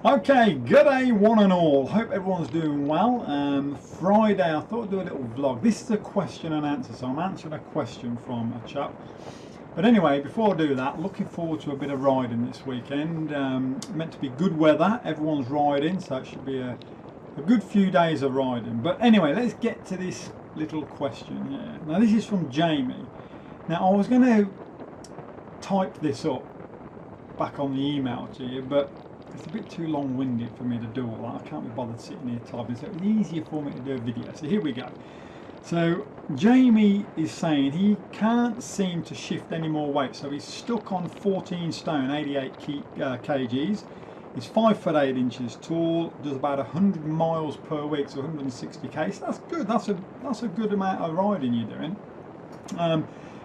Okay, good day one and all. Hope everyone's doing well. Friday, I thought I'd do a little vlog. This is a question and answer, so I'm answering a question from a chap. But anyway, before I do that, looking forward to a bit of riding this weekend. Meant to be good weather, everyone's riding, so it should be a good few days of riding. But anyway, let's get to this little question here. Now this is from Jamie. Now I was going to type this up back on the email to you, but it's a bit too long-winded for me to do all that. I can't be bothered sitting here typing, so it's easier for me to do a video. So here we go. So Jamie is saying he can't seem to shift any more weight, so he's stuck on 14 stone, 88 kgs. He's 5'8" tall, does about 100 miles per week, so 160 k. So that's good. That's a good amount of riding you're doing.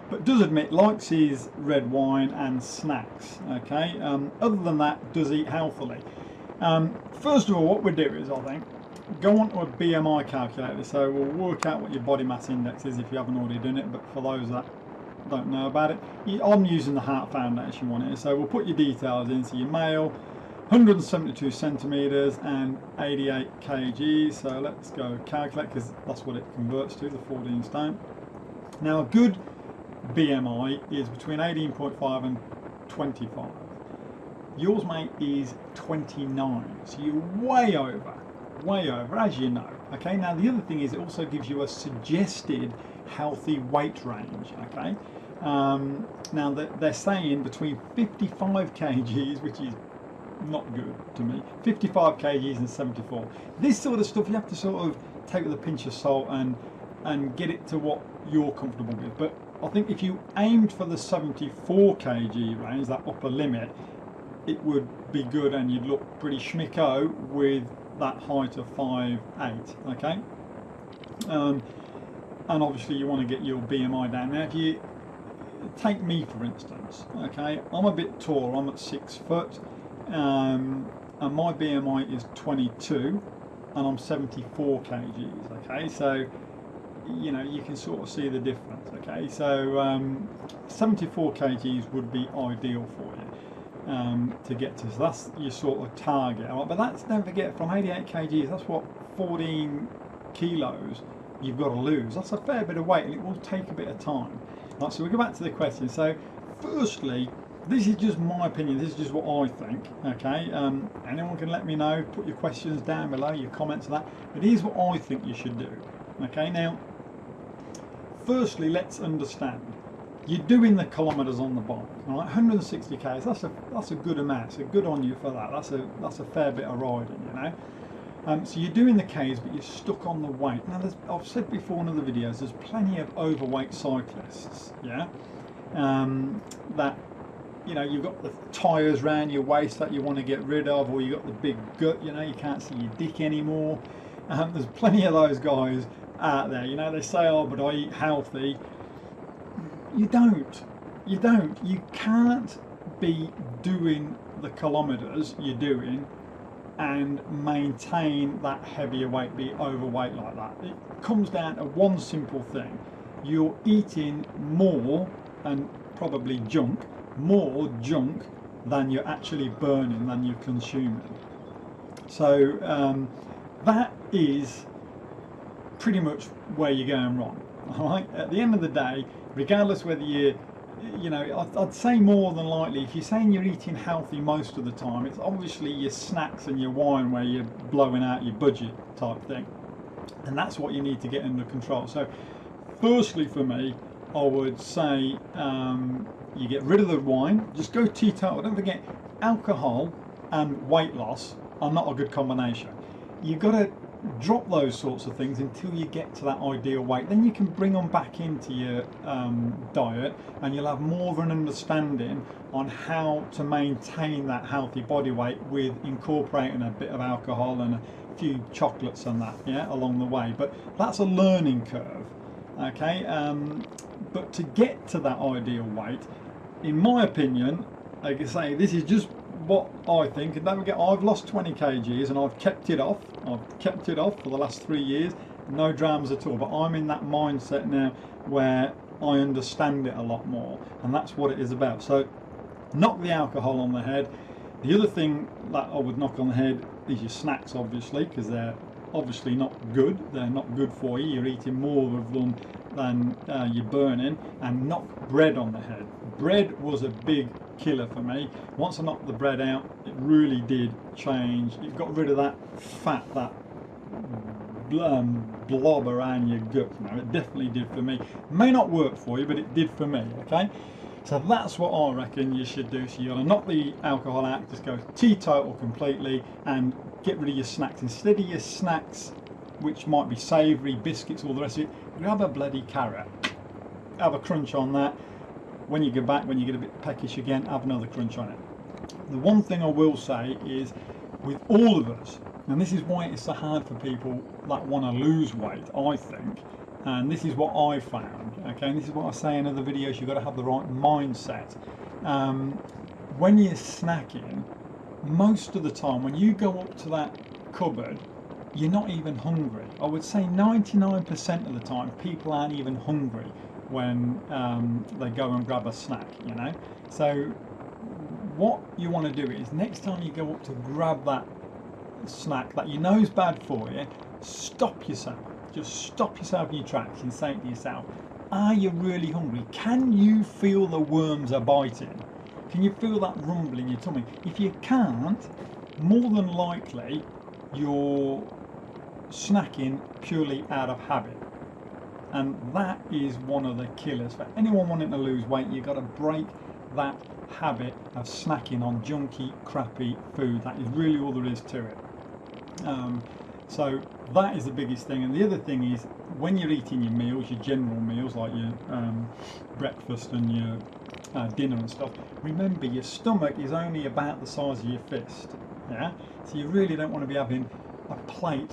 But does admit likes his red wine and snacks. Okay. Other than that, does eat healthily. First of all, what we do is, I think, go onto a BMI calculator. So we'll work out what your body mass index is if you haven't already done it. But for those that don't know about it, I'm using the Heart Foundation one here. So we'll put your details in. So your male, 172 centimeters and 88 kg. So let's go calculate, because that's what it converts to, the 14 stone. Now a good BMI is between 18.5 and 25. Yours, mate, is 29, so you're way over, as you know. Okay, now the other thing is it also gives you a suggested healthy weight range. Okay, now they're saying between 55 kgs, which is not good to me, 55 kgs and 74. This sort of stuff you have to sort of take with a pinch of salt and get it to what you're comfortable with. But I think if you aimed for the 74 kg range, that upper limit, it would be good and you'd look pretty schmicko with that height of 5'8". Okay, and obviously you want to get your BMI down. Now if you take me for instance, okay, I'm a bit tall, I'm at 6 foot, and my BMI is 22 and I'm 74 kgs. Okay, so you know, you can sort of see the difference. Okay, so 74 kgs would be ideal for you to get to. So that's your sort of target. Right? But that's, don't forget, from 88 kgs, that's what 14 kilos you've got to lose. That's a fair bit of weight, and it will take a bit of time. Right, so we go back to the question. So firstly, this is just my opinion, this is just what I think. Okay, anyone can let me know, put your questions down below, your comments on that, but here's what I think you should do. Okay, now firstly, let's understand, you're doing the kilometers on the bike, all right? 160 k's, that's a good amount, so good on you for that. That's a fair bit of riding, you know. So you're doing the k's, but you're stuck on the weight. Now I've said before in other videos, there's plenty of overweight cyclists, yeah, that, you know, you've got the tyres around your waist that you want to get rid of, or you've got the big gut, you know, you can't see your dick anymore. There's plenty of those guys out there, you know. They say, oh, but I eat healthy. You can't be doing the kilometers you're doing and maintain that heavier weight, be overweight like that. It comes down to one simple thing: you're eating more, and probably more junk than you're actually burning, than you're consuming. So that is pretty much where you're going wrong. All right, at the end of the day, regardless whether you know, I'd say more than likely, if you're saying you're eating healthy most of the time, it's obviously your snacks and your wine where you're blowing out your budget type thing, and that's what you need to get under control. So firstly, for me, I would say you get rid of the wine, just go teetotal. Don't forget, alcohol and weight loss are not a good combination. You've got to drop those sorts of things until you get to that ideal weight. Then you can bring them back into your diet, and you'll have more of an understanding on how to maintain that healthy body weight with incorporating a bit of alcohol and a few chocolates and that, yeah, along the way. But that's a learning curve. Okay, but to get to that ideal weight, in my opinion, like I say, this is just what I think, and don't forget, I've lost 20 kgs and I've kept it off for the last 3 years, no dramas at all. But I'm in that mindset now where I understand it a lot more, and that's what it is about. So knock the alcohol on the head. The other thing that I would knock on the head is your snacks, obviously, because they're obviously not good. They're not good for you. You're eating more of them than you're burning. And knock bread on the head. Bread was a big killer for me. Once I knocked the bread out, it really did change. It got rid of that fat, that blob around your gut. You know, it definitely did for me. May not work for you, but it did for me. Okay, so that's what I reckon you should do. So you got to knock the alcohol out, just go teetotal completely, and get rid of your snacks. Instead of your snacks, which might be savoury, biscuits, all the rest of it, grab a bloody carrot, have a crunch on that. When you get back, when you get a bit peckish again, have another crunch on it. The one thing I will say is, with all of us, and this is why it's so hard for people that want to lose weight, I think, and this is what I found, okay, and this is what I say in other videos, you've got to have the right mindset. When you're snacking, most of the time, when you go up to that cupboard, you're not even hungry. I would say 99% of the time, people aren't even hungry when they go and grab a snack, you know. So what you want to do is, next time you go up to grab that snack that you know is bad for you, stop yourself. Just stop yourself in your tracks and say to yourself, are you really hungry? Can you feel the worms are biting? Can you feel that rumble in your tummy? If you can't, more than likely you're snacking purely out of habit. And that is one of the killers. For anyone wanting to lose weight, you've got to break that habit of snacking on junky, crappy food. That is really all there is to it. So that is the biggest thing. And the other thing is, when you're eating your meals, your general meals, like your breakfast and your dinner and stuff, remember your stomach is only about the size of your fist. Yeah, so you really don't want to be having a plate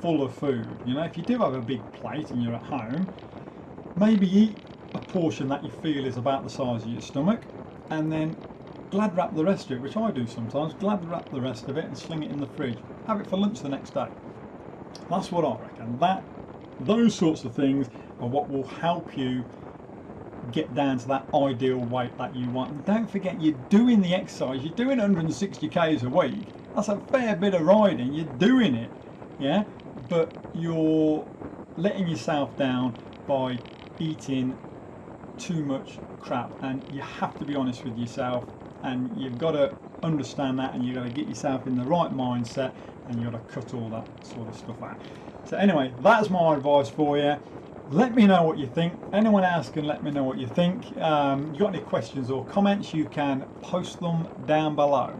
full of food. You know, if you do have a big plate and you're at home, maybe eat a portion that you feel is about the size of your stomach, and then glad wrap the rest of it, which I do sometimes. Glad wrap the rest of it and sling it in the fridge. Have it for lunch the next day. That's what I reckon. Those sorts of things are what will help you get down to that ideal weight that you want. And don't forget, you're doing the exercise. You're doing 160 k's a week. That's a fair bit of riding. You're doing it, yeah. But you're letting yourself down by eating too much crap, and you have to be honest with yourself, and you've got to understand that, and you've got to get yourself in the right mindset, and you've got to cut all that sort of stuff out. So anyway, that's my advice for you. Let me know what you think. Anyone else can let me know what you think. You got any questions or comments, you can post them down below.